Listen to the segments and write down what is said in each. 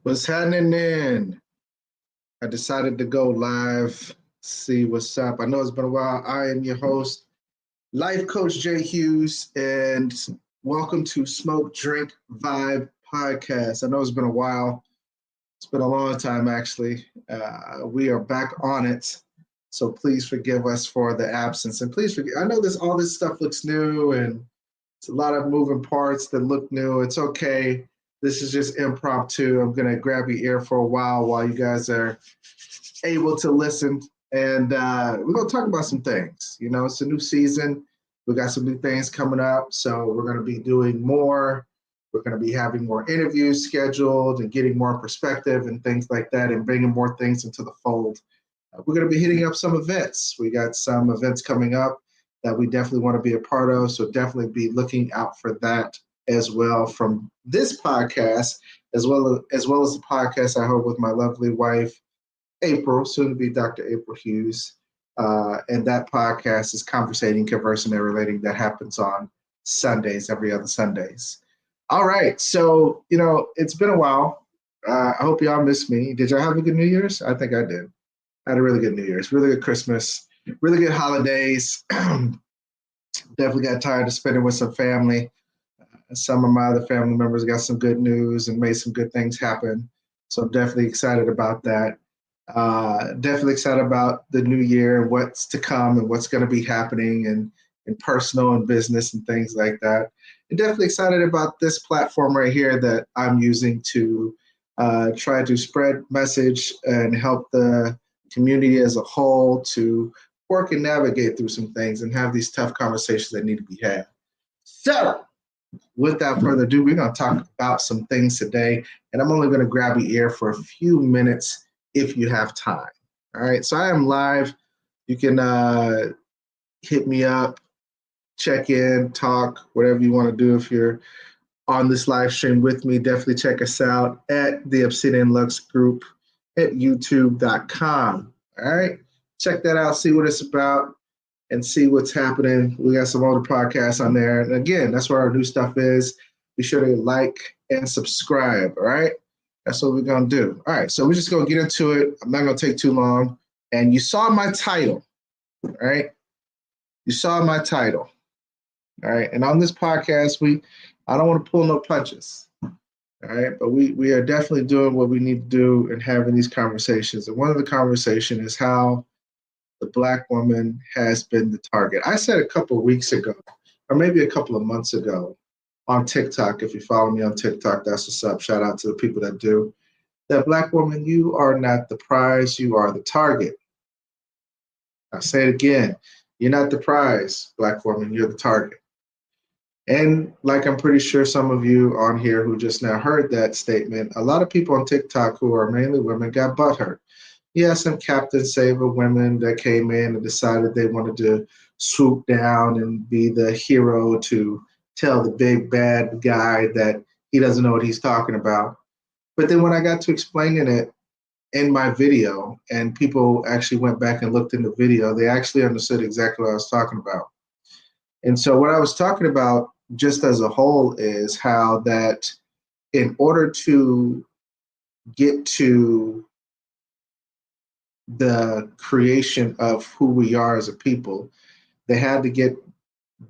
What's happening then? I decided to go live, see what's up. I know it's been a while. I am your host, Life Coach Jay Hughes, and welcome to Smoke Drink Vibe Podcast. I know it's been a while. It's been a long time, actually. We are back on it. So please forgive us for the absence. And please forgive, I know all this stuff looks new and it's a lot of moving parts that look new. It's okay. This is just impromptu. I'm going to grab your ear for a while you guys are able to listen. And we're going to talk about some things. You know, it's a new season. We got some new things coming up. So we're going to be doing more. We're going to be having more interviews scheduled and getting more perspective and things like that and bringing more things into the fold. We're going to be hitting up some events. We got some events coming up that we definitely want to be a part of. So definitely be looking out for that as well from this podcast, as well as the podcast I hold with my lovely wife, April, soon to be Dr. April Hughes. And that podcast is Conversating, Conversing, and Relating that happens on Sundays, every other Sundays. All right. So, it's been a while. I hope y'all missed me. Did y'all have a good New Year's? I think I did. I had a really good New Year's, really good Christmas, really good holidays. Definitely got tired of spending with some family. Some of my other family members got some good news and made some good things happen. So I'm definitely excited about that. Definitely excited about the new year and what's to come and what's going to be happening and in personal and business and things like that. And definitely excited about this platform right here that I'm using to try to spread message and help the community as a whole to work and navigate through some things and have these tough conversations that need to be had. So, without further ado, we're going to talk about some things today, and I'm only going to grab your ear for a few minutes if you have time. All right, so I am live. You can hit me up, check in, talk, whatever you want to do. If you're on this live stream with me, definitely check us out at the Obsidian Lux Group at youtube.com. All right, check that out, see what it's about, and see what's happening. We got some older podcasts on there. And again, that's where our new stuff is. Be sure to like and subscribe, all right? That's what we're going to do. All right, so we're just going to get into it. I'm not going to take too long. And you saw my title, all right? You saw my title, all right? And on this podcast, I don't want to pull no punches, all right? But we are definitely doing what we need to do and having these conversations. And one of the conversations is how the Black woman has been the target. I said a couple of weeks ago, or maybe a couple of months ago on TikTok, if you follow me on TikTok, that's what's up. Shout out to the people that do. That Black woman, you are not the prize, you are the target. I say it again, you're not the prize, Black woman, you're the target. And like I'm pretty sure some of you on here who just now heard that statement, a lot of people on TikTok who are mainly women got butthurt. Yeah, some Captain Saver women that came in and decided they wanted to swoop down and be the hero to tell the big bad guy that he doesn't know what he's talking about. But then when I got to explaining it in my video and people actually went back and looked in the video, they actually understood exactly what I was talking about. And so what I was talking about just as a whole is how that in order to get to the creation of who we are as a people, they had to get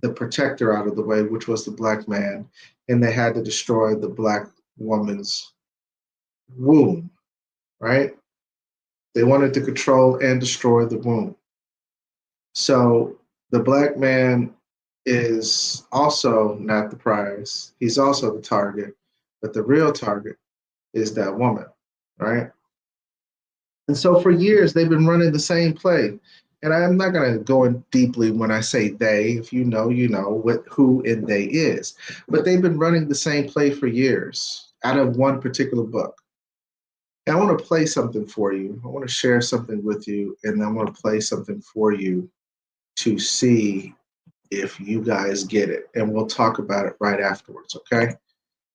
the protector out of the way, which was the Black man, and they had to destroy the Black woman's womb, right? They wanted to control and destroy the womb. So the Black man is also not the prize. He's also the target, but the real target is that woman, right? And so for years, they've been running the same play. And I'm not going to go in deeply when I say they. If you know what who and they is. But they've been running the same play for years out of one particular book. And I want to play something for you. I want to share something with you, and I want to play something for you to see if you guys get it. And we'll talk about it right afterwards, okay?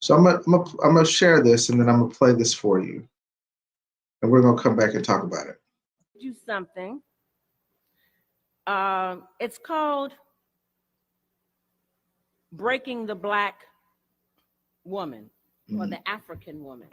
So I'm gonna share this, and then I'm going to play this for you. And we're going to come back and talk about it. Do something. It's called Breaking the Black Woman or the African Woman.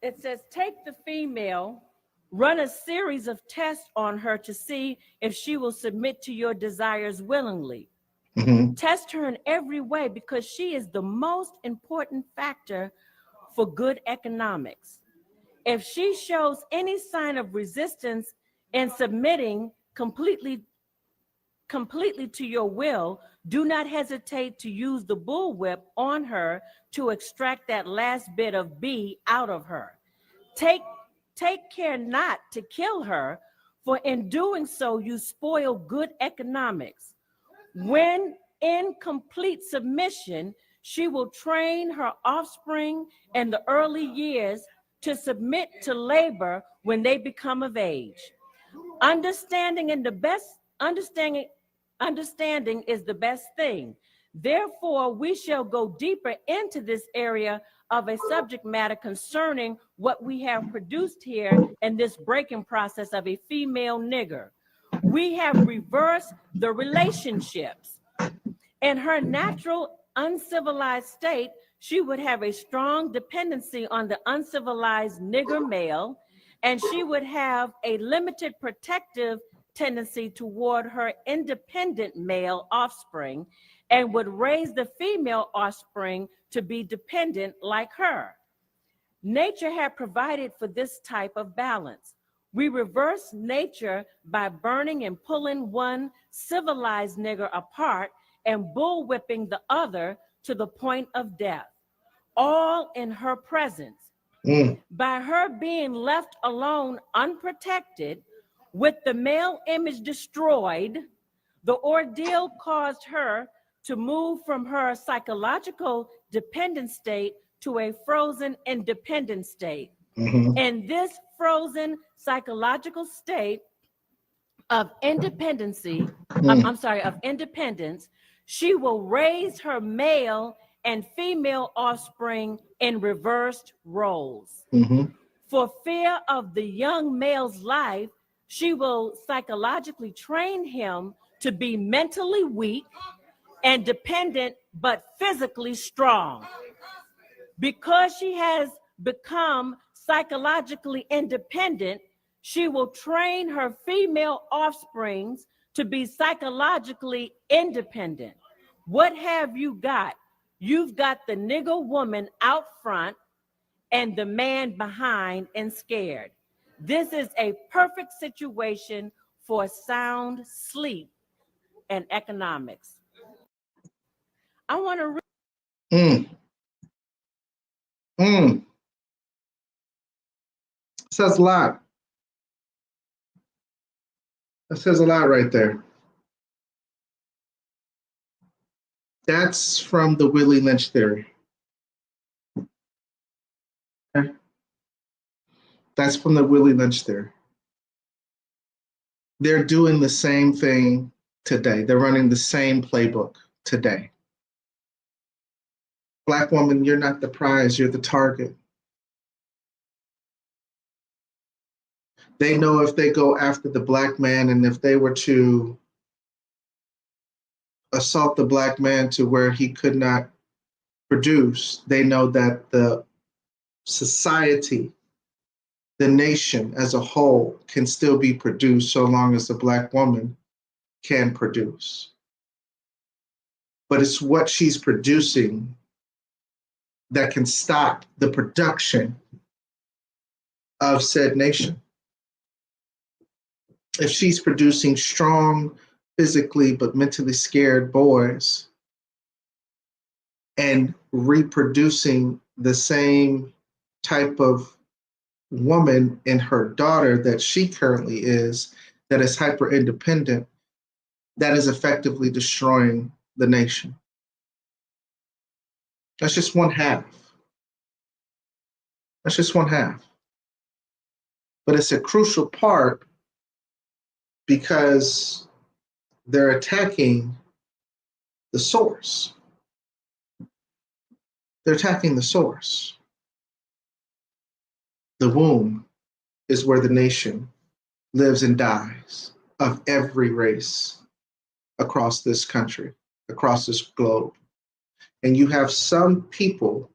it says, take the female, run a series of tests on her to see if she will submit to your desires willingly. Mm-hmm. Test her in every way because she is the most important factor for good economics. If she shows any sign of resistance in submitting completely to your will, do not hesitate to use the bullwhip on her to extract that last bit of B out of her. Take care not to kill her, for in doing so you spoil good economics. When in complete submission, she will train her offspring in the early years to submit to labor when they become of age. Understanding is the best thing. Therefore, we shall go deeper into this area of a subject matter concerning what we have produced here in this breaking process of a female nigger. We have reversed the relationships. In her natural uncivilized state, she would have a strong dependency on the uncivilized nigger male, and she would have a limited protective tendency toward her independent male offspring, and would raise the female offspring to be dependent like her. Nature had provided for this type of balance. We reverse nature by burning and pulling one civilized nigger apart and bullwhipping the other to the point of death, all in her presence. By her being left alone unprotected, with the male image destroyed, the ordeal caused her to move from her psychological dependent state to a frozen independent state. Mm-hmm. In this frozen psychological state of independency, of independence, she will raise her male and female offspring in reversed roles. Mm-hmm. For fear of the young male's life, she will psychologically train him to be mentally weak and dependent, but physically strong. Because she has become psychologically independent, she will train her female offsprings to be psychologically independent. What have you got? You've got the nigger woman out front and the man behind and scared. This is a perfect situation for sound sleep and economics. I want to read. Says a lot. That says a lot right there. That's from the Willie Lynch theory. Okay. That's from the Willie Lynch theory. They're doing the same thing today. They're running the same playbook today. Black woman, you're not the prize, you're the target. They know if they go after the black man, and if they were to assault the black man to where he could not produce, they know that the society, the nation as a whole, can still be produced so long as the black woman can produce. But it's what she's producing that can stop the production of said nation. If she's producing strong, physically but mentally scared boys and reproducing the same type of woman in her daughter that she currently is, that is hyper independent, that is effectively destroying the nation. That's just one half. That's just one half. But it's a crucial part because they're attacking the source. They're attacking the source. The womb is where the nation lives and dies of every race across this country, across this globe. And you have some people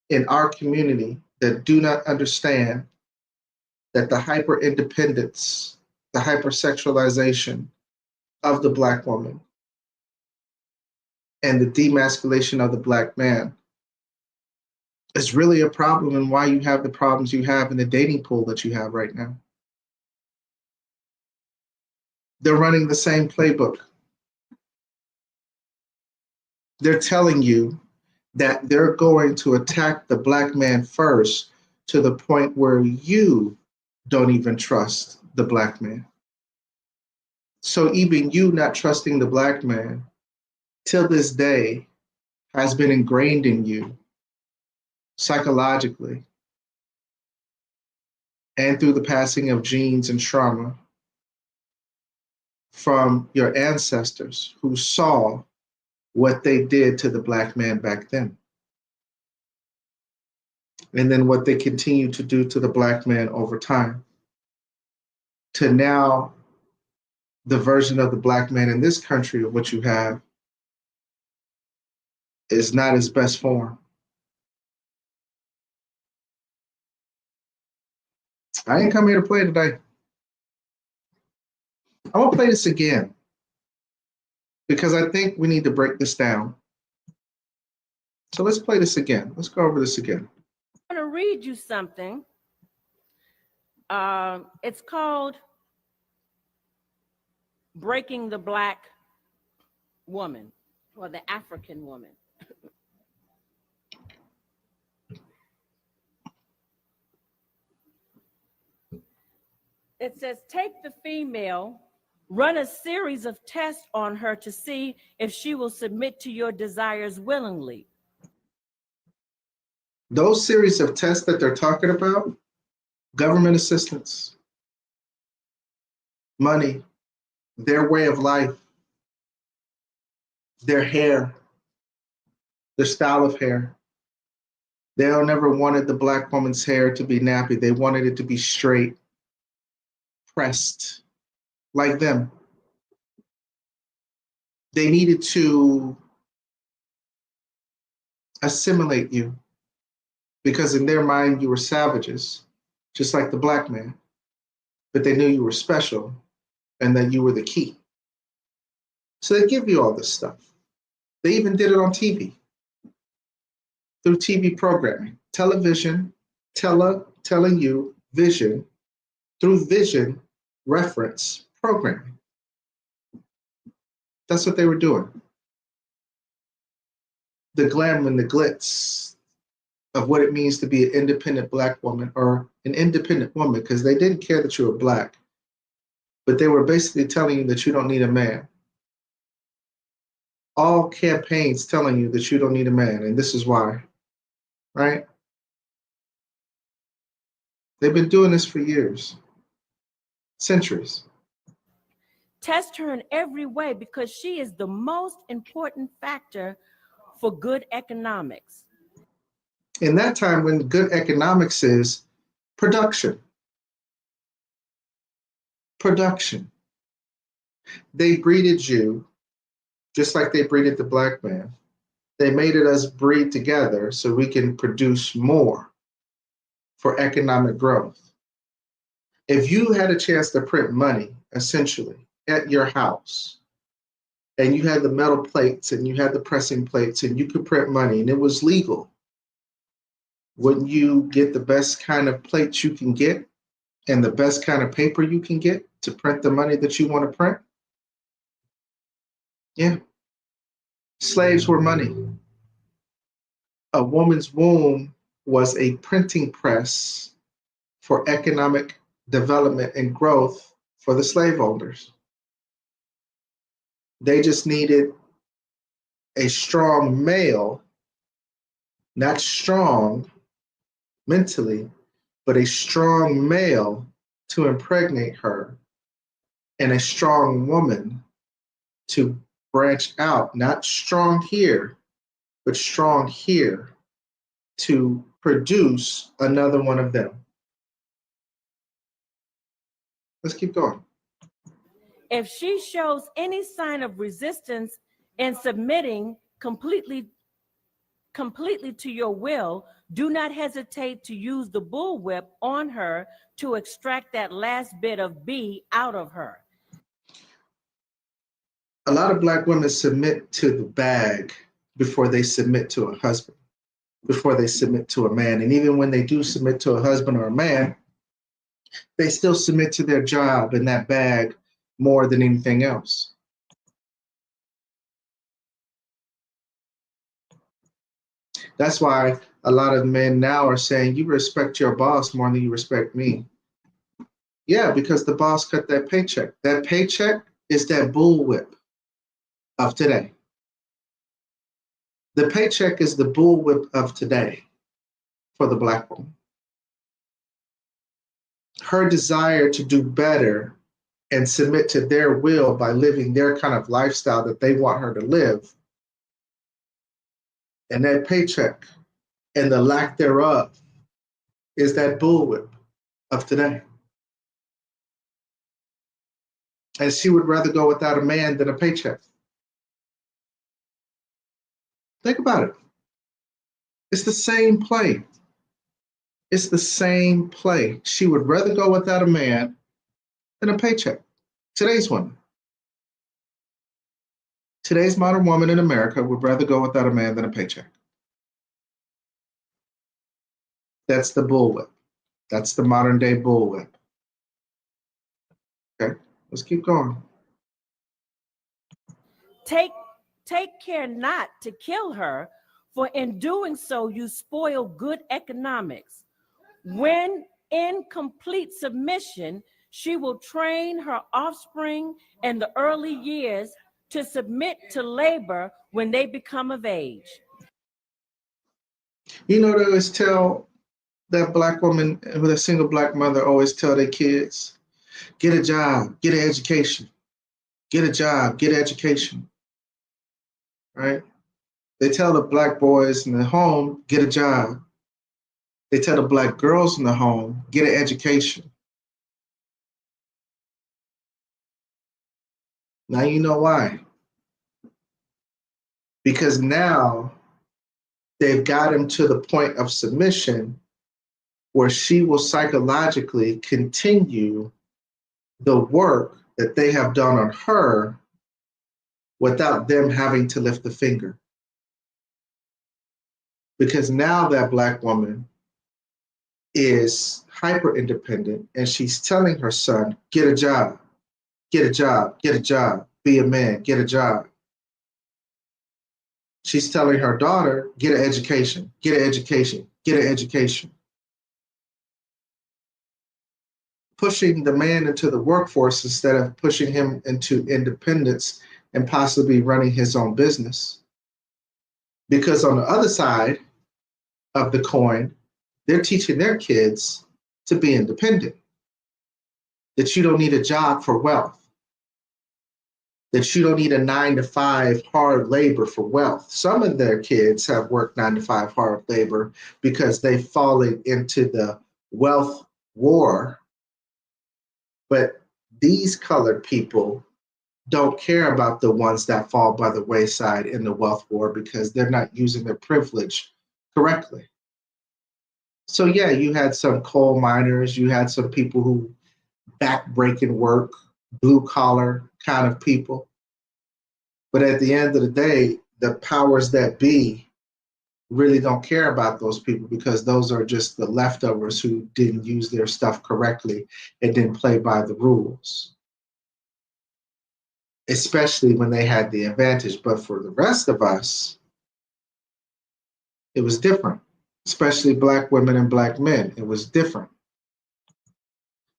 in our community that do not understand that the hyper independence, the hypersexualization of the Black woman, and the demasculation of the Black man is really a problem, and why you have the problems you have in the dating pool that you have right now. They're running the same playbook. They're telling you that they're going to attack the Black man first, to the point where you don't even trust the Black man. So even you not trusting the Black man till this day has been ingrained in you psychologically and through the passing of genes and trauma from your ancestors who saw what they did to the Black man back then. And then what they continue to do to the Black man over time. To now, the version of the Black man in this country of what you have is not his best form. I ain't come here to play today. I'm gonna play this again because I think we need to break this down. So let's play this again. Let's go over this again. I'm going to read you something. It's called Breaking the Black Woman, or the African Woman. It says, take the female, run a series of tests on her to see if she will submit to your desires willingly. Those series of tests that they're talking about, government assistance, money, their way of life, their hair, their style of hair. They never wanted the Black woman's hair to be nappy. They wanted it to be straight, pressed, like them. They needed to assimilate you because in their mind you were savages, just like the Black man. But they knew you were special and that you were the key. So they give you all this stuff. They even did it on TV, through TV programming, television, telling you vision, through vision reference programming. That's what they were doing. The glam and the glitz of what it means to be an independent Black woman, or an independent woman, because they didn't care that you were Black, but they were basically telling you that you don't need a man. All campaigns telling you that you don't need a man, and this is why, right? They've been doing this for years, centuries. Test her in every way because she is the most important factor for good economics. In that time when good economics is production. Production. They breeded you just like they breeded the Black man. They made us breed together so we can produce more for economic growth. If you had a chance to print money, essentially, at your house, and you had the metal plates and you had the pressing plates and you could print money and it was legal, wouldn't you get the best kind of plates you can get and the best kind of paper you can get to print the money that you want to print? Yeah. Slaves were money. A woman's womb was a printing press for economic development and growth for the slaveholders. They just needed a strong male, not strong mentally, but a strong male to impregnate her, and a strong woman to branch out, not strong here, but strong here to produce another one of them. Let's keep going. If she shows any sign of resistance in submitting completely completely to your will, do not hesitate to use the bullwhip on her to extract that last bit of B out of her. A lot of Black women submit to the bag before they submit to a husband, before they submit to a man. And even when they do submit to a husband or a man, they still submit to their job in that bag more than anything else. That's why a lot of men now are saying, you respect your boss more than you respect me. Yeah, because the boss cut that paycheck. That paycheck is that bullwhip of today. The paycheck is the bullwhip of today for the Black woman. Her desire to do better and submit to their will by living their kind of lifestyle that they want her to live. And that paycheck and the lack thereof is that bullwhip of today. And she would rather go without a man than a paycheck. Think about it. It's the same play. It's the same play. She would rather go without a man than a paycheck. Today's woman. Today's modern woman in America would rather go without a man than a paycheck. That's the bullwhip. That's the modern day bullwhip. Okay, let's keep going. Take care not to kill her, for in doing so you spoil good economics. When in complete submission, she will train her offspring in the early years to submit to labor when they become of age. You know, they always tell that Black woman with a single Black mother always tell their kids, get a job, get an education, get a job, get an education, right? They tell the Black boys in the home, get a job. They tell the Black girls in the home, get an education. Now you know why. Because now they've got him to the point of submission where she will psychologically continue the work that they have done on her without them having to lift a finger. Because now that Black woman is hyper independent and she's telling her son, get a job, get a job, get a job, be a man, get a job. She's telling her daughter, get an education, get an education, get an education. Pushing the man into the workforce instead of pushing him into independence and possibly running his own business. Because on the other side of the coin, they're teaching their kids to be independent, that you don't need a job for wealth, that you don't need a 9-to-5 hard labor for wealth. Some of their kids have worked 9-to-5 hard labor because they've fallen into the wealth war. But these colored people don't care about the ones that fall by the wayside in the wealth war because they're not using their privilege correctly. So yeah, you had some coal miners, you had some people who back-breaking work, blue collar kind of people. But at the end of the day, the powers that be really don't care about those people because those are just the leftovers who didn't use their stuff correctly and didn't play by the rules, especially when they had the advantage. But for the rest of us, it was different, especially Black women and Black men. It was different.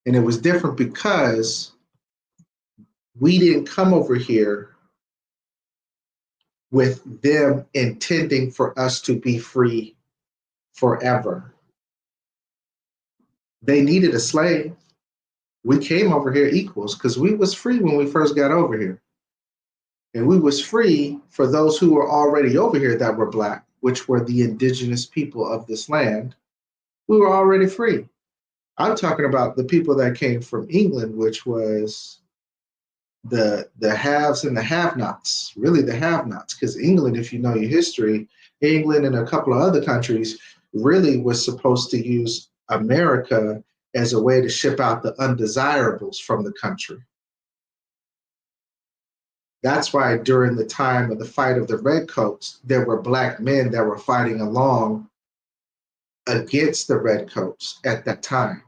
And it was different because we didn't come over here with them intending for us to be free forever. They needed a slave. We came over here equals because we was free when we first got over here. And we was free for those who were already over here that were Black, which were the indigenous people of this land. We were already free. I'm talking about the people that came from England, which was the haves and the have-nots, really the have-nots, because England, if you know your history, England and a couple of other countries really was supposed to use America as a way to ship out the undesirables from the country. That's why during the time of the fight of the Redcoats, there were black men that were fighting along against the Redcoats at that time.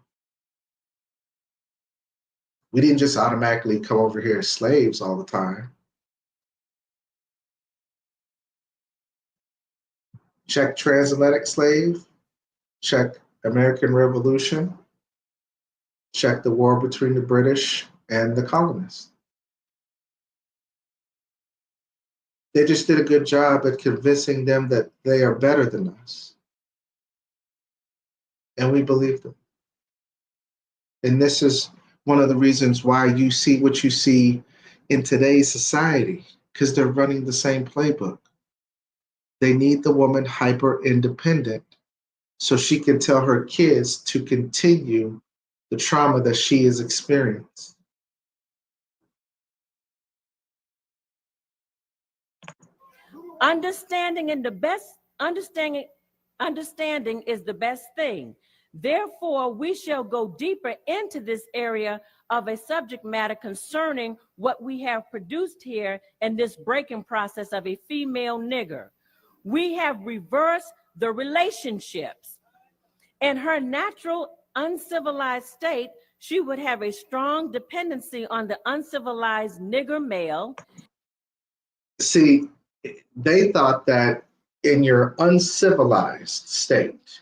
We didn't just automatically come over here as slaves all the time. Check transatlantic slave, check American Revolution, check the war between the British and the colonists. They just did a good job at convincing them that they are better than us. And we believe them. And this is one of the reasons why you see what you see in today's society, because they're running the same playbook. They need the woman hyper independent so she can tell her kids to continue the trauma that she has experienced. Understanding is the best thing. Therefore, we shall go deeper into this area of a subject matter concerning what we have produced here in this breaking process of a female nigger. We have reversed the relationships. In her natural uncivilized state, she would have a strong dependency on the uncivilized nigger male. See, they thought that in your uncivilized state,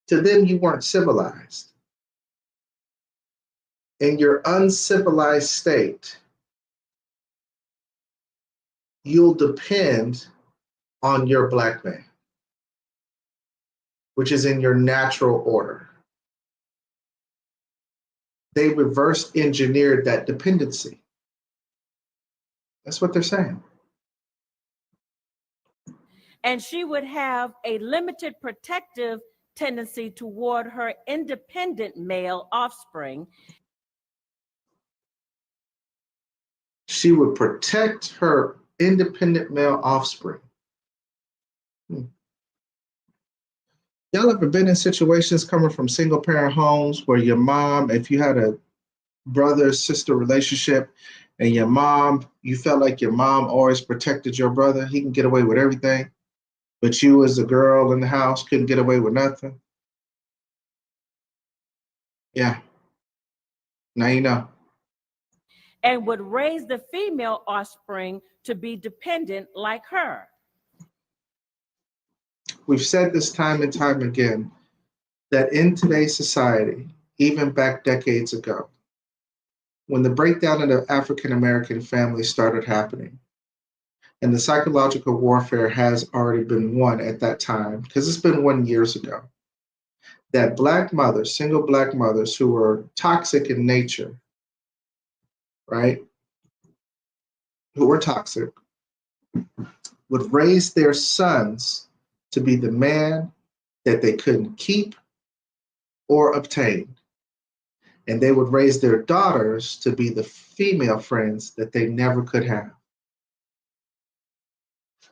to them you weren't civilized. In your uncivilized state, you'll depend on your black man, which is in your natural order. They reverse engineered that dependency. That's what they're saying. And she would have a limited protective tendency toward her independent male offspring. She would protect her independent male offspring. Y'all ever been in situations coming from single parent homes where your mom, if you had a brother sister relationship and your mom, you felt like your mom always protected your brother, he can get away with everything, but you as a girl in the house couldn't get away with nothing? Yeah. Now you know. And would raise the female offspring to be dependent like her. We've said this time and time again, that in today's society, even back decades ago, when the breakdown of the African American family started happening, and the psychological warfare has already been won at that time, because it's been won years ago, that black mothers, single black mothers who were toxic in nature, right, who were toxic, would raise their sons to be the man that they couldn't keep or obtain. And they would raise their daughters to be the female friends that they never could have.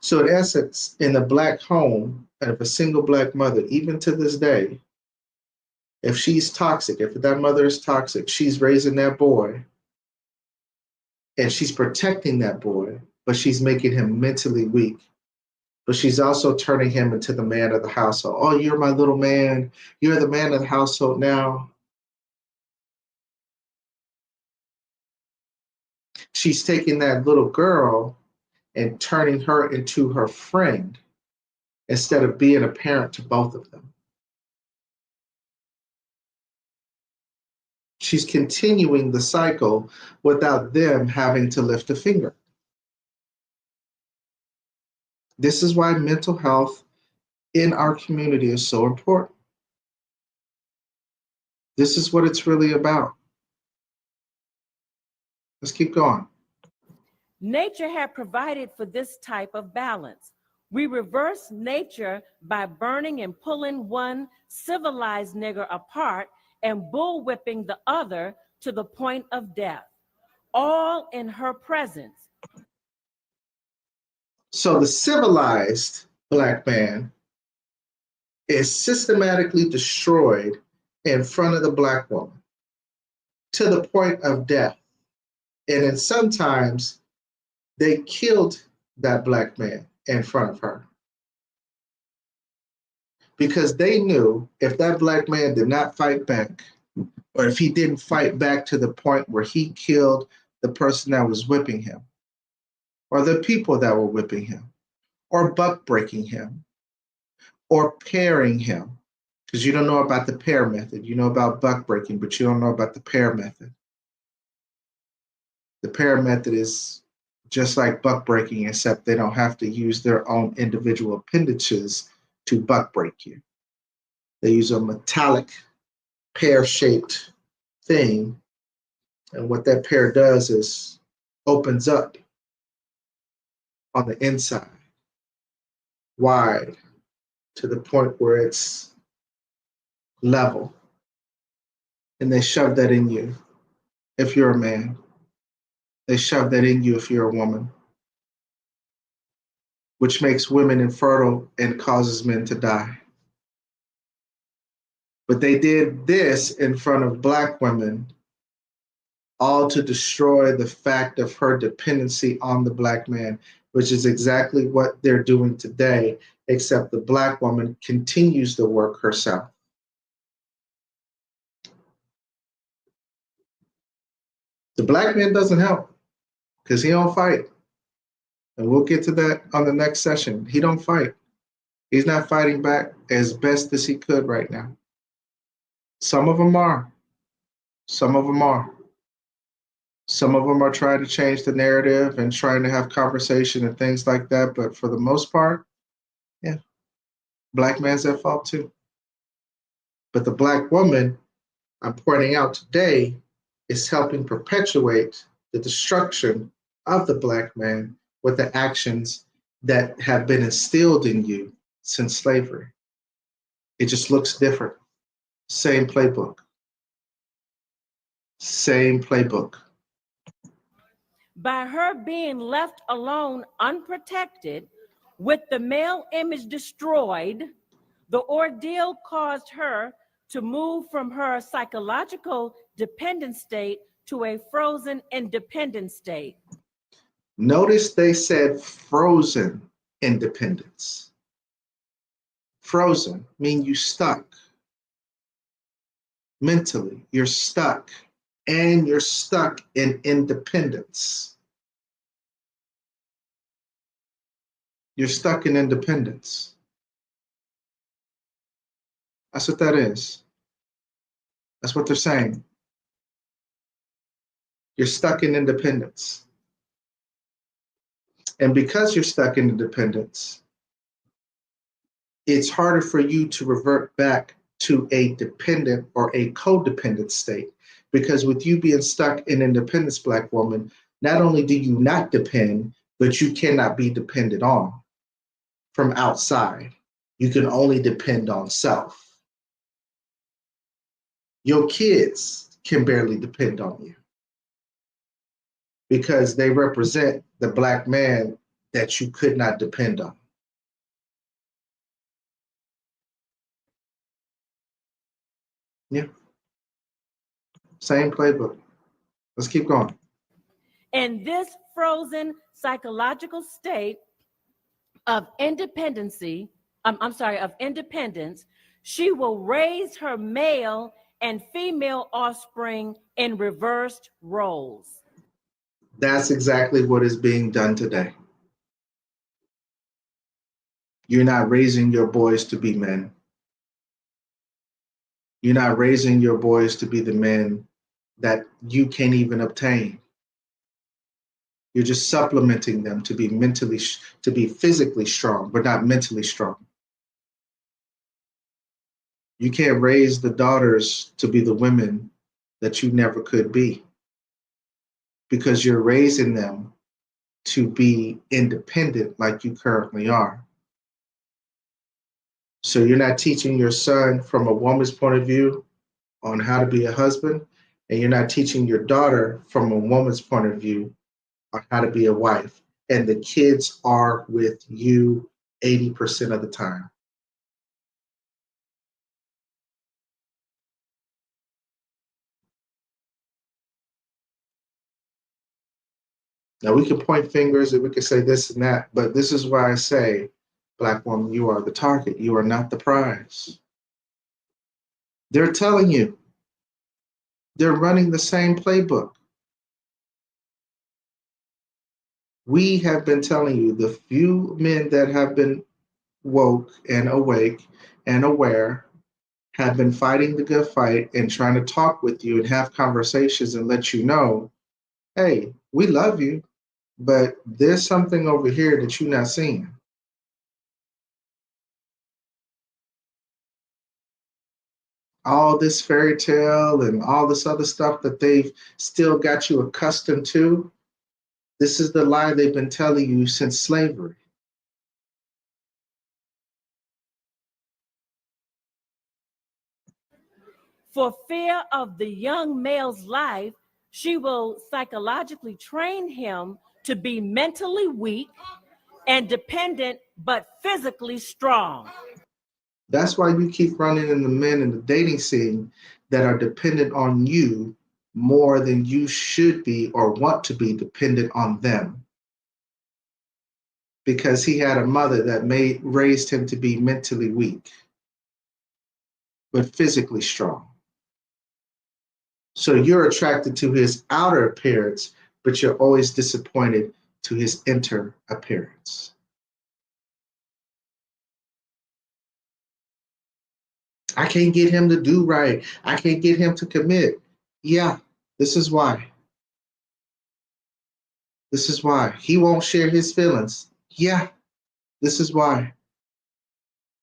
So in essence, in a black home, of a single black mother, even to this day, if she's toxic, if that mother is toxic, she's raising that boy and she's protecting that boy, but she's making him mentally weak. But she's also turning him into the man of the household. Oh, you're my little man. You're the man of the household now. She's taking that little girl and turning her into her friend instead of being a parent to both of them. She's continuing the cycle without them having to lift a finger. This is why mental health in our community is so important. This is what it's really about. Let's keep going. Nature had provided for this type of balance. We reverse nature by burning and pulling one civilized nigger apart and bullwhipping the other to the point of death, all in her presence. So the civilized Black man is systematically destroyed in front of the Black woman to the point of death. And then sometimes they killed that Black man in front of her, because they knew if that Black man did not fight back, or if he didn't fight back to the point where he killed the person that was whipping him, or the people that were whipping him, or buck breaking him, or pairing him, because you don't know about the pair method. You know about buck breaking, but you don't know about the pair method. The pair method is just like buck breaking, except they don't have to use their own individual appendages to buck break you. They use a metallic pear-shaped thing, and what that pear does is opens up on the inside, wide, to the point where it's level. And they shove that in you if you're a man. They shove that in you if you're a woman, which makes women infertile and causes men to die. But they did this in front of Black women, all to destroy the fact of her dependency on the Black man, which is exactly what they're doing today, except the Black woman continues the work herself. The Black man doesn't help because he don't fight. And we'll get to that on the next session. He don't fight. He's not fighting back as best as he could right now. Some of them are. Some of them are. Some of them are trying to change the narrative and trying to have conversation and things like that. But for the most part, yeah, Black man's at fault too. But the Black woman I'm pointing out today is helping perpetuate the destruction of the Black man with the actions that have been instilled in you since slavery. It just looks different. Same playbook. Same playbook. By her being left alone, unprotected, with the male image destroyed, the ordeal caused her to move from her psychological dependent state to a frozen independent state. Notice they said frozen independence. Frozen mean you stuck. Mentally, you're stuck, and you're stuck in independence. You're stuck in independence. That's what that is. That's what they're saying. You're stuck in independence. And because you're stuck in independence, it's harder for you to revert back to a dependent or a codependent state. Because with you being stuck in independence, Black woman, not only do you not depend, but you cannot be depended on from outside. You can only depend on self. Your kids can barely depend on you because they represent the Black man that you could not depend on. Yeah. Same playbook. Let's keep going. In this frozen psychological state of independency, of independence, she will raise her male and female offspring in reversed roles. That's exactly what is being done today. You're not raising your boys to be men. You're not raising your boys to be the men that you can't even obtain. You're just supplementing them to be physically strong, but not mentally strong. You can't raise the daughters to be the women that you never could be because you're raising them to be independent like you currently are. So you're not teaching your son from a woman's point of view on how to be a husband. and you're not teaching your daughter from a woman's point of view on how to be a wife. And the kids are with you 80% of the time. Now we can point fingers and we can say this and that, but this is why I say, Black woman, you are the target. You are not the prize. They're telling you, they're running the same playbook. We have been telling you, the few men that have been woke and awake and aware have been fighting the good fight and trying to talk with you and have conversations and let you know, hey, we love you, but there's something over here that you're not seeing. All this fairy tale and all this other stuff that they've still got you accustomed to, this is the lie they've been telling you since slavery. For fear of the young male's life, she will psychologically train him to be mentally weak and dependent, but physically strong. That's why you keep running into men in the dating scene that are dependent on you more than you should be or want to be dependent on them. Because he had a mother that raised him to be mentally weak, but physically strong. So you're attracted to his outer appearance, but you're always disappointed to his inner appearance. I can't get him to do right. I can't get him to commit. Yeah, this is why. This is why. He won't share his feelings. Yeah, this is why.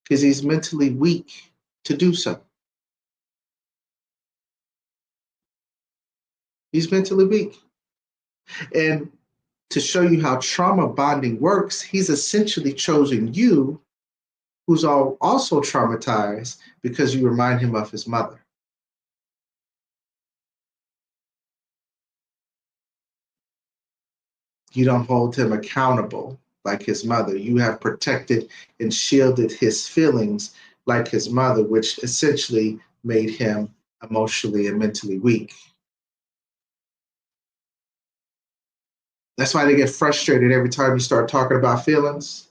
Because he's mentally weak to do so. He's mentally weak. And to show you how trauma bonding works, he's essentially chosen you, who's also traumatized because you remind him of his mother. You don't hold him accountable like his mother. You have protected and shielded his feelings like his mother, which essentially made him emotionally and mentally weak. That's why they get frustrated every time you start talking about feelings.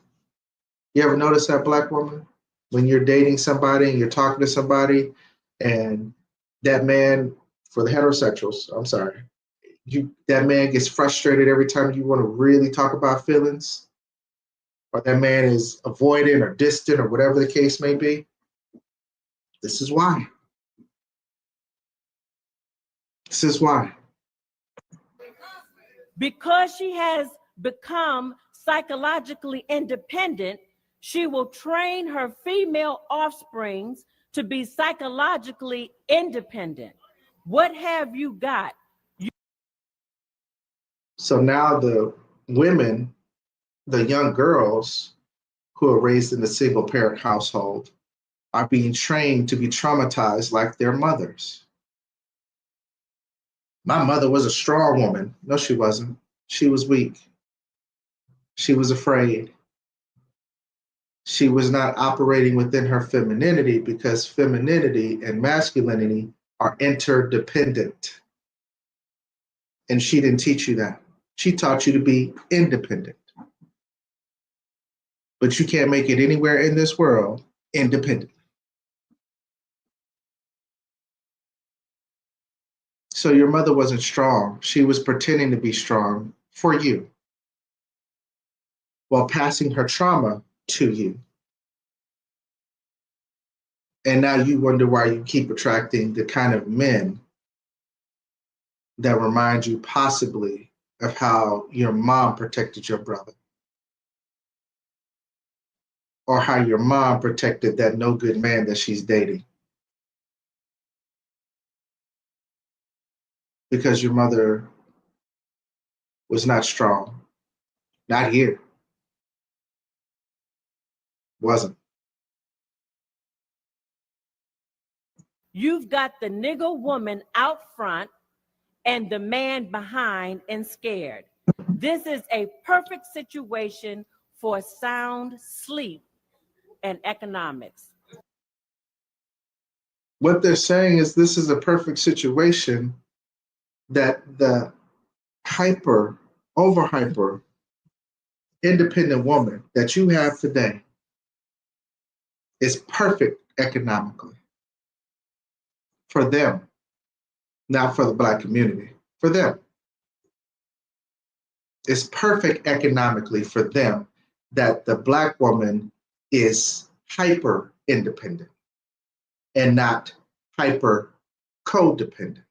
You ever notice that, Black woman? When you're dating somebody and you're talking to somebody, and that man, for the heterosexuals, I'm sorry, that man gets frustrated every time you want to really talk about feelings, or that man is avoidant or distant or whatever the case may be. This is why. This is why. Because she has become psychologically independent, she will train her female offsprings to be psychologically independent. What have you got? So now the women, the young girls who are raised in a single parent household, are being trained to be traumatized like their mothers. My mother was a strong woman. No, she wasn't. She was weak. She was afraid. She was not operating within her femininity because femininity and masculinity are interdependent. And she didn't teach you that. She taught you to be independent. But you can't make it anywhere in this world independent. So your mother wasn't strong. She was pretending to be strong for you while passing her trauma to you. And now you wonder why you keep attracting the kind of men that remind you possibly of how your mom protected your brother, or how your mom protected that no good man that she's dating. Because your mother was not strong. Not here. Wasn't. You've got the nigger woman out front and the man behind and scared. This is a perfect situation for sound sleep and economics. What they're saying is this is a perfect situation that the hyper, over hyper, independent woman that you have today is perfect economically for them, not for the Black community, for them. It's perfect economically for them that the Black woman is hyper independent and not hyper codependent.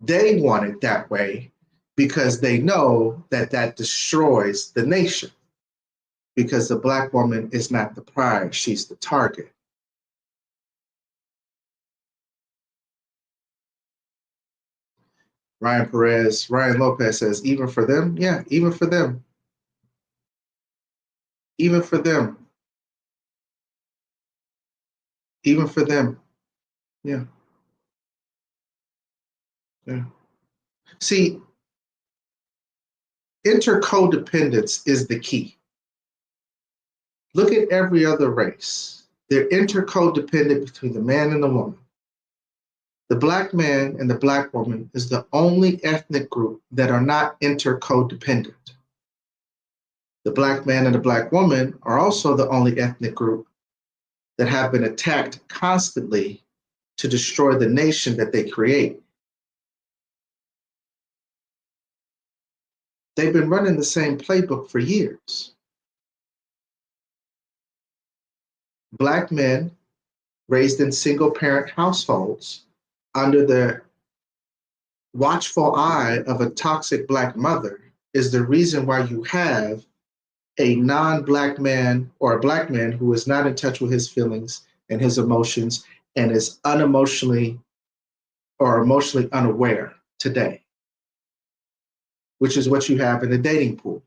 They want it that way because they know that that destroys the nation, because the Black woman is not the prize, she's the target. Ryan Lopez says, even for them? Yeah, even for them. Even for them. Even for them. Yeah. Yeah. See, intercodependence is the key. Look at every other race. They're intercodependent between the man and the woman. The Black man and the Black woman is the only ethnic group that are not intercodependent. The Black man and the Black woman are also the only ethnic group that have been attacked constantly to destroy the nation that they create. They've been running the same playbook for years. Black men raised in single parent households under the watchful eye of a toxic Black mother is the reason why you have a non-Black man or a Black man who is not in touch with his feelings and his emotions and is unemotionally or emotionally unaware today, which is what you have in the dating pool.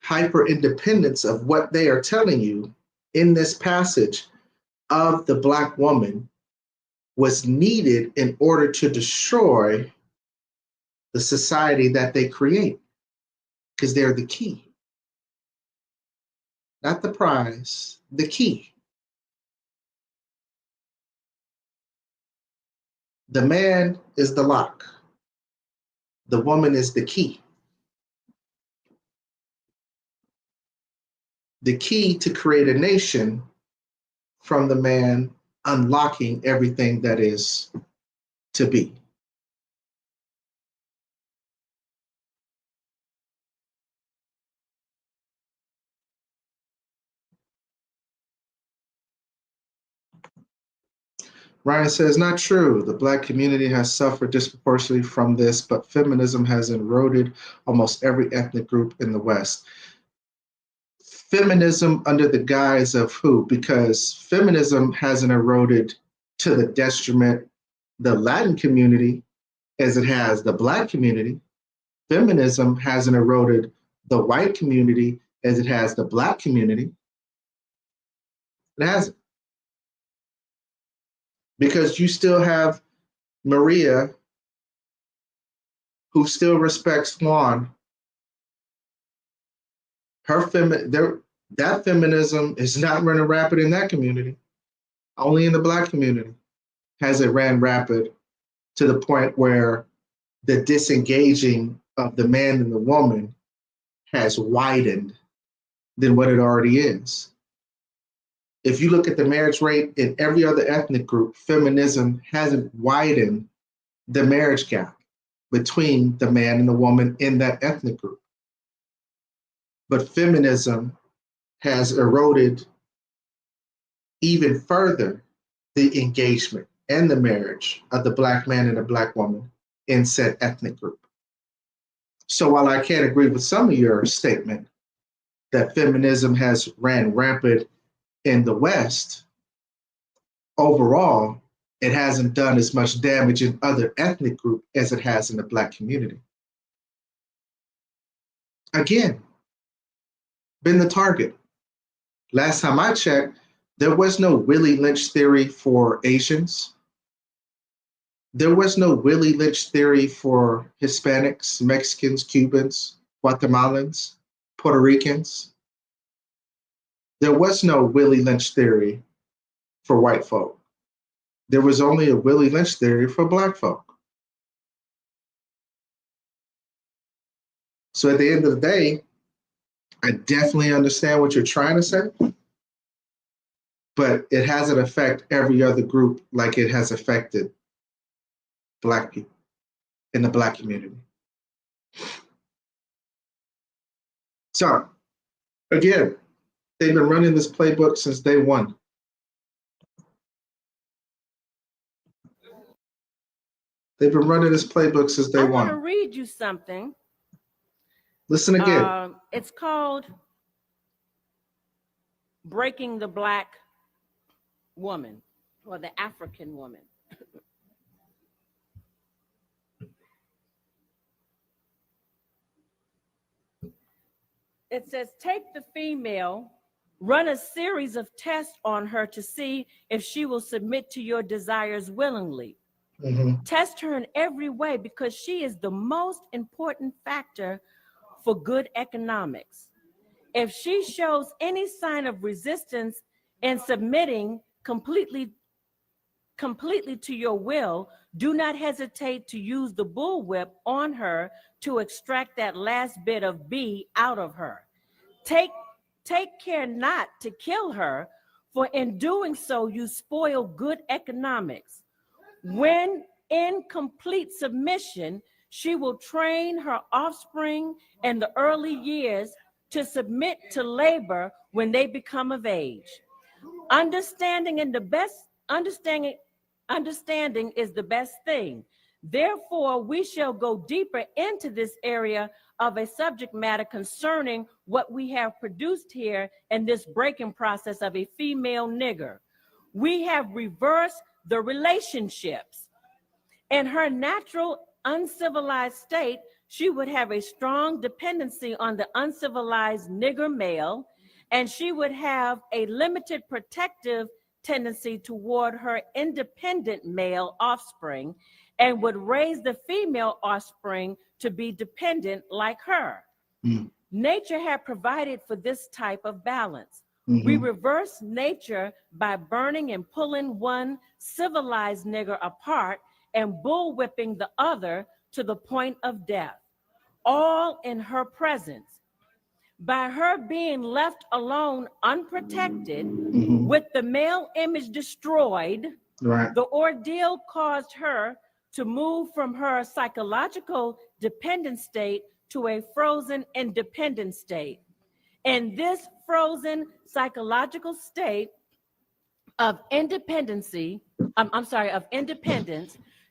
Hyper independence of what they are telling you in this passage of the Black woman was needed in order to destroy the society that they create, because they're the key. Not the prize, the key. The man is the lock. The woman is the key. The key to create a nation from the man unlocking everything that is to be. Ryan says, not true. The Black community has suffered disproportionately from this, but feminism has eroded almost every ethnic group in the West. Feminism under the guise of who? Because feminism hasn't eroded to the detriment the Latin community as it has the Black community. Feminism hasn't eroded the white community as it has the Black community. It hasn't. Because you still have Maria, who still respects Juan. That feminism is not running rapid in that community. Only in the Black community has it ran rapid to the point where the disengaging of the man and the woman has widened than what it already is. If you look at the marriage rate in every other ethnic group, feminism hasn't widened the marriage gap between the man and the woman in that ethnic group. But feminism has eroded even further the engagement and the marriage of the Black man and the Black woman in said ethnic group. So while I can't agree with some of your statement that feminism has ran rampant in the West, overall, it hasn't done as much damage in other ethnic groups as it has in the Black community. Again, been the target. Last time I checked, there was no Willie Lynch theory for Asians. There was no Willie Lynch theory for Hispanics, Mexicans, Cubans, Guatemalans, Puerto Ricans. There was no Willie Lynch theory for white folk. There was only a Willie Lynch theory for black folk. So at the end of the day, I definitely understand what you're trying to say, but it hasn't affected every other group like it has affected Black people in the Black community. So again, they've been running this playbook since day one. They've been running this playbook since day I one. want to read you something. Listen again. It's called Breaking the Black Woman or the African Woman. It says, take the female, run a series of tests on her to see if she will submit to your desires willingly. Test her in every way because she is the most important factor for good economics. If she shows any sign of resistance in submitting completely to your will, do not hesitate to use the bullwhip on her to extract that last bit of B out of her. Take care not to kill her, for in doing so, you spoil good economics. When in complete submission, she will train her offspring in the early years to submit to labor when they become of age. Understanding is the best thing. Therefore, we shall go deeper into this area of a subject matter concerning what we have produced here in this breaking process of a female nigger. We have reversed the relationships. In her natural uncivilized state, she would have a strong dependency on the uncivilized nigger male, and she would have a limited protective tendency toward her independent male offspring, and would raise the female offspring to be dependent like her. Nature had provided for this type of balance. We reverse nature by burning and pulling one civilized nigger apart and bullwhipping the other to the point of death, all in her presence. By her being left alone unprotected, with the male image destroyed, the ordeal caused her to move from her psychological dependent state to a frozen independent state. In this frozen psychological state of independence,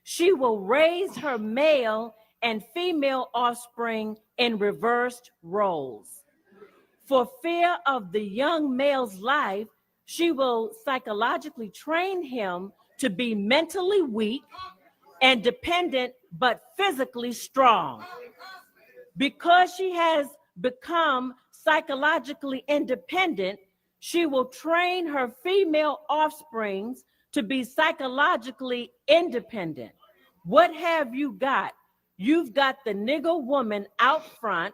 she will raise her male and female offspring in reversed roles. For fear of the young male's life, she will psychologically train him to be mentally weak and dependent, but physically strong. Because she has become psychologically independent, she will train her female offsprings to be psychologically independent. What have you got? You've got the nigger woman out front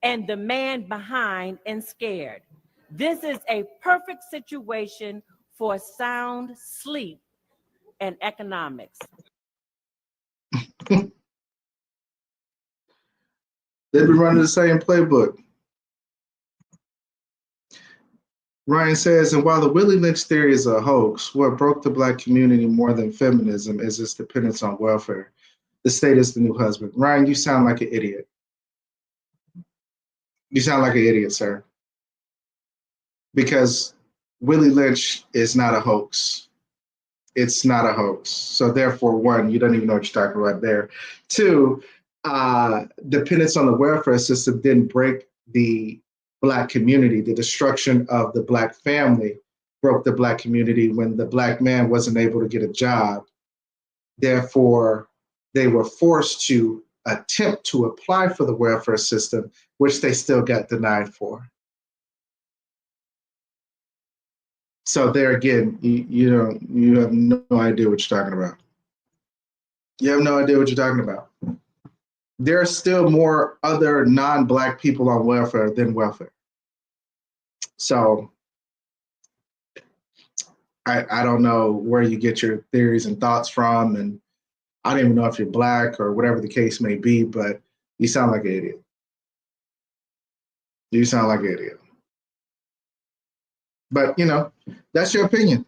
and the man behind and scared. This is a perfect situation for sound sleep and economics. They've been running the same playbook. Ryan says, and while the Willie Lynch theory is a hoax, what broke the Black community more than feminism is its dependence on welfare. The state is the new husband. Ryan, you sound like an idiot. You sound like an idiot, sir. Because Willie Lynch is not a hoax. It's not a hoax. So therefore, one, you don't even know what you're talking about there. Two, dependence on the welfare system didn't break the Black community. The destruction of the Black family broke the Black community when the Black man wasn't able to get a job. Therefore, they were forced to attempt to apply for the welfare system, which they still got denied for. So there again, you have no idea what you're talking about. You have no idea what you're talking about. There are still more other non-Black people on welfare than welfare. So I don't know where you get your theories and thoughts from, and I don't even know if you're Black or whatever the case may be, but you sound like an idiot. You sound like an idiot. But that's your opinion.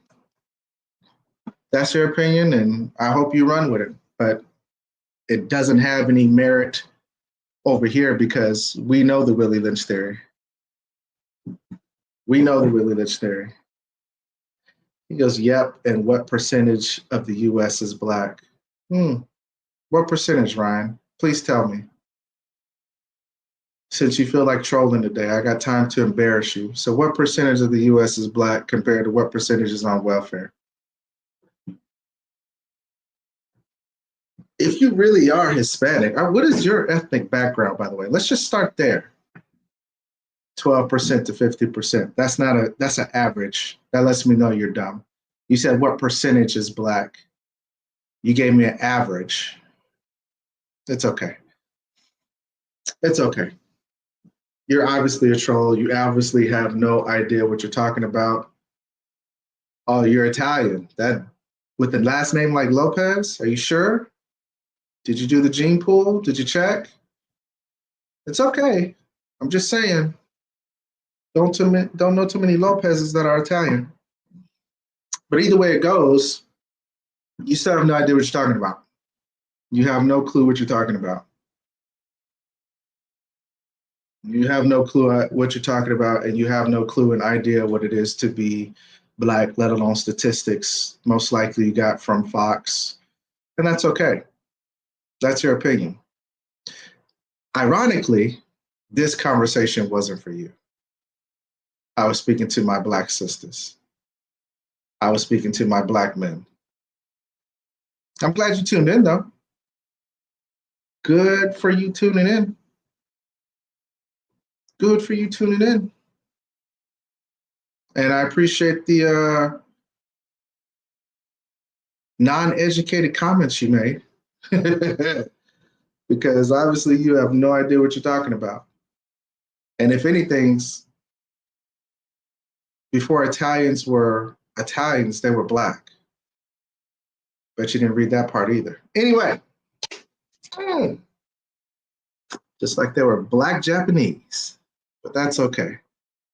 That's your opinion, and I hope you run with it. But it doesn't have any merit over here because we know the Willie Lynch theory. We know the Willie Lynch theory. He goes, yep, and what percentage of the US is Black? What percentage, Ryan? Please tell me. Since you feel like trolling today, I got time to embarrass you. So what percentage of the US is Black compared to what percentage is on welfare? If you really are Hispanic, what is your ethnic background, by the way? Let's just start there. 12% to 50%. That's an average. That lets me know you're dumb. You said what percentage is Black? You gave me an average. It's okay. It's okay. You're obviously a troll. You obviously have no idea what you're talking about. Oh, you're Italian. That with the last name like Lopez? Are you sure? Did you do the gene pool? Did you check? It's okay. I'm just saying. Don't know too many Lopez's that are Italian. But either way it goes, you still have no idea what you're talking about. You have no clue what you're talking about. You have no clue what you're talking about, and you have no clue and idea what it is to be Black, let alone statistics. Most likely you got from Fox, and that's okay. That's your opinion. Ironically, this conversation wasn't for you. I was speaking to my Black sisters. I was speaking to my Black men. I'm glad you tuned in, though. Good for you tuning in. Good for you tuning in. And I appreciate the non-educated comments you made. Because obviously you have no idea what you're talking about. And if anything's, before Italians were Italians, they were Black. But you didn't read that part either. Anyway, just like they were Black Japanese. But that's okay.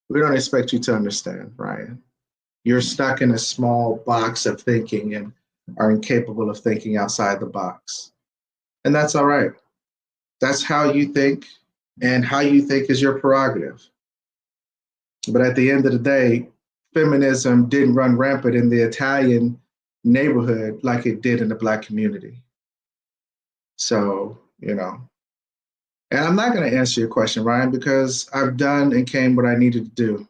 We don't expect you to understand, Ryan. You're stuck in a small box of thinking and are incapable of thinking outside the box. And that's all right. That's how you think, and how you think is your prerogative. But at the end of the day, feminism didn't run rampant in the Italian neighborhood like it did in the Black community. So, and I'm not going to answer your question, Ryan, because I've done and came what I needed to do.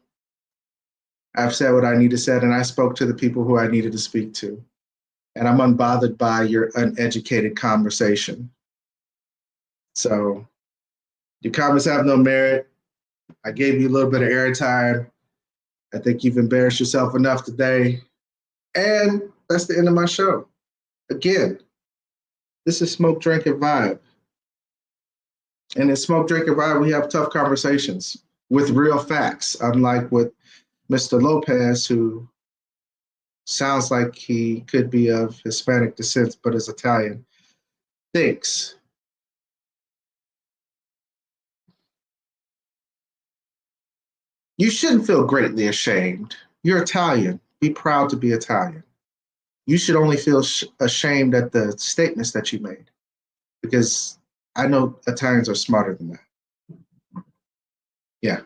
I've said what I need to say, and I spoke to the people who I needed to speak to. And I'm unbothered by your uneducated conversation. So your comments have no merit. I gave you a little bit of airtime. I think you've embarrassed yourself enough today. And that's the end of my show. Again, this is Smoke, Drink, and Vibe. And in Smoke, Drink, and Vibe, we have tough conversations with real facts, unlike with Mr. Lopez, who sounds like he could be of Hispanic descent but is Italian, thinks. You shouldn't feel greatly ashamed. You're Italian. Be proud to be Italian. You should only feel ashamed at the statements that you made, because I know Italians are smarter than that. Yeah.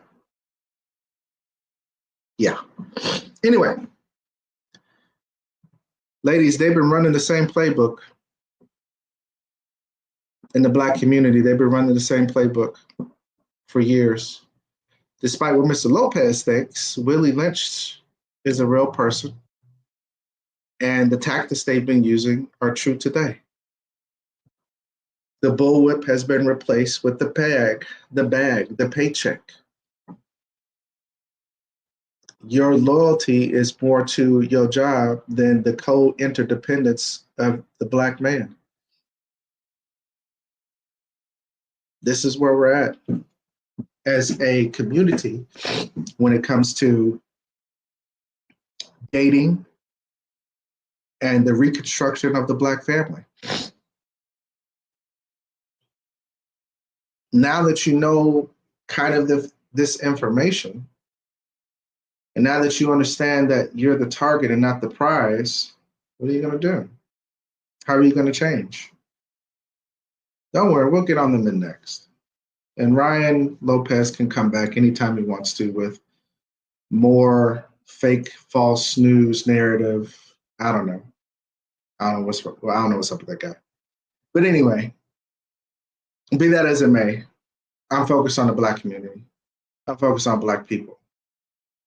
Yeah. Anyway, ladies, they've been running the same playbook in the Black community. They've been running the same playbook for years. Despite what Mr. Lopez thinks, Willie Lynch is a real person, and the tactics they've been using are true today. The bullwhip has been replaced with the bag, the paycheck. your loyalty is more to your job than the co-interdependence of the Black man. This is where we're at as a community when it comes to dating and the reconstruction of the Black family. Now that you know kind of this information, and now that you understand that you're the target and not the prize, what are you going to do? How are you going to change? Don't worry, we'll get on them in next. And Ryan Lopez can come back anytime he wants to with more fake, false news narrative. I don't know. I don't know what's up with that guy. But anyway, be that as it may, I'm focused on the Black community. I'm focused on Black people.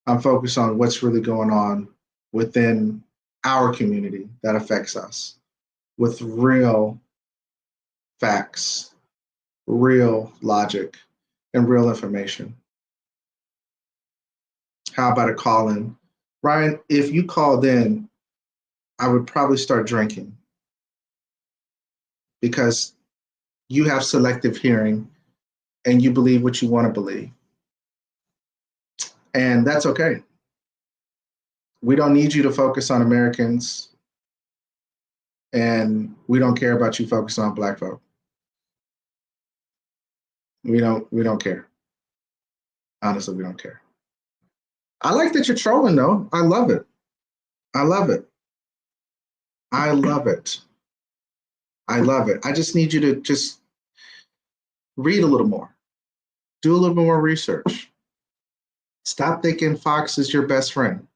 I'm focused on what's really going on within our community that affects us with real facts, real logic, and real information. How about a call in? Ryan, if you called in, I would probably start drinking because you have selective hearing and you believe what you want to believe. And that's okay. We don't need you to focus on Americans, and we don't care about you focusing on Black folk. We don't care. Honestly, we don't care. I like that you're trolling though. I love it. I love it. I love it. I love it. I just need you to just read a little more. Do a little more research. Stop thinking Fox is your best friend.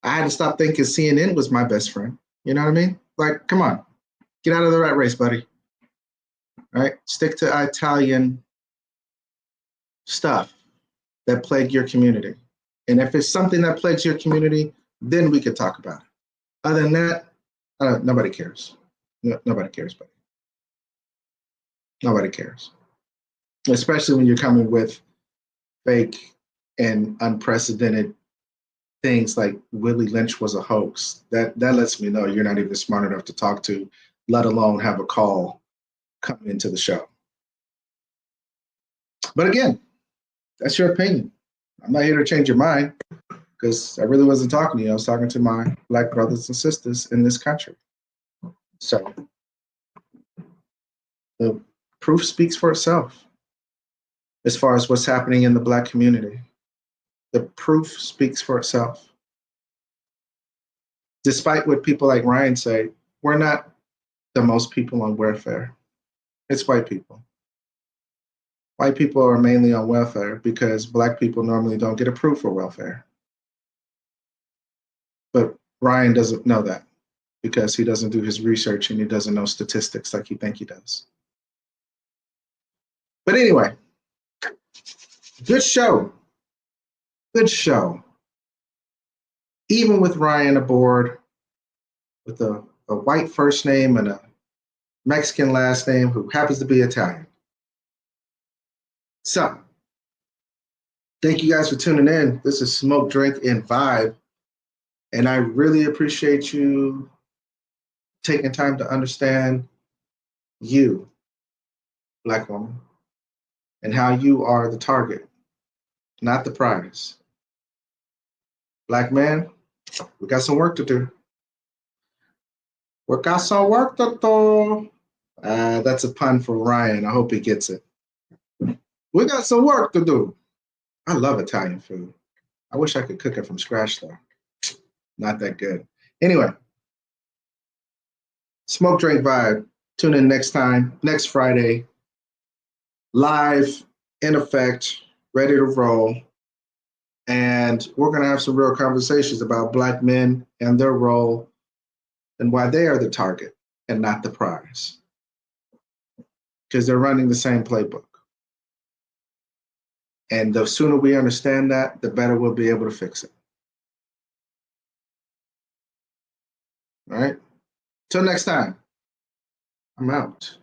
I had to stop thinking CNN was my best friend. You know what I mean? Like, come on. Get out of the rat race, buddy. All right? Stick to Italian stuff that plague your community. And if it's something that plagues your community, then we could talk about it. Other than that, nobody cares. Nobody cares, buddy. Nobody cares. Especially when you're coming with fake and unprecedented things like Willie Lynch was a hoax. That lets me know you're not even smart enough to talk to, let alone have a call come into the show. But again, that's your opinion. I'm not here to change your mind because I really wasn't talking to you. I was talking to my Black brothers and sisters in this country. So the proof speaks for itself as far as what's happening in the Black community. The proof speaks for itself. Despite what people like Ryan say, we're not the most people on welfare. It's white people. White people are mainly on welfare because Black people normally don't get approved for welfare. But Ryan doesn't know that because he doesn't do his research and he doesn't know statistics like you think he does. But anyway, good show. Good show. Even with Ryan aboard with a white first name and a Mexican last name who happens to be Italian. So, thank you guys for tuning in. This is Smoke, Drink, and Vibe. And I really appreciate you taking time to understand you, Black woman, and how you are the target, not the prize. Black man, we got some work to do. We got some work to do. That's a pun for Ryan. I hope he gets it. We got some work to do. I love Italian food. I wish I could cook it from scratch though. Not that good. Anyway, Smoke, Drink, Vibe. Tune in next time, next Friday. Live, in effect, ready to roll. And we're going to have some real conversations about Black men and their role and why they are the target and not the prize. Because they're running the same playbook. And the sooner we understand that, the better we'll be able to fix it. All right? Till next time, I'm out.